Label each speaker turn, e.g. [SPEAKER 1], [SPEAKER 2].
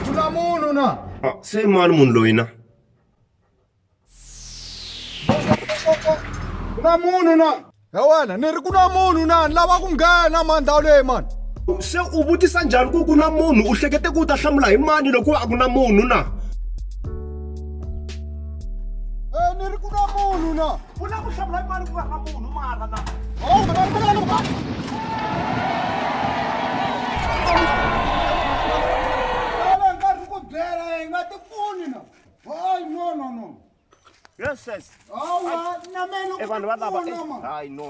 [SPEAKER 1] Kuna munhu na.
[SPEAKER 2] Se mani munhu loyi na?
[SPEAKER 1] Kuna munhu na. He wena ni ri ku na munhu na ni lava ku nghena mani ndhawu leyi mani.
[SPEAKER 2] Se u vutisa njhani ku na munhu? U hlekete ku u ta hlamula hi mani loko a ku na munhu na?
[SPEAKER 1] Ni ri ku na munhu na.
[SPEAKER 2] U lava ku hlamula hi mani ku nga na munhu mara na?
[SPEAKER 1] Nkarhi ku byela hi nga ti pfuni na. Hayi no.
[SPEAKER 2] Yes, yes.
[SPEAKER 1] Hawa na mina ku
[SPEAKER 2] Vanhu va lava.
[SPEAKER 1] pfuna, man.
[SPEAKER 2] Hayi no.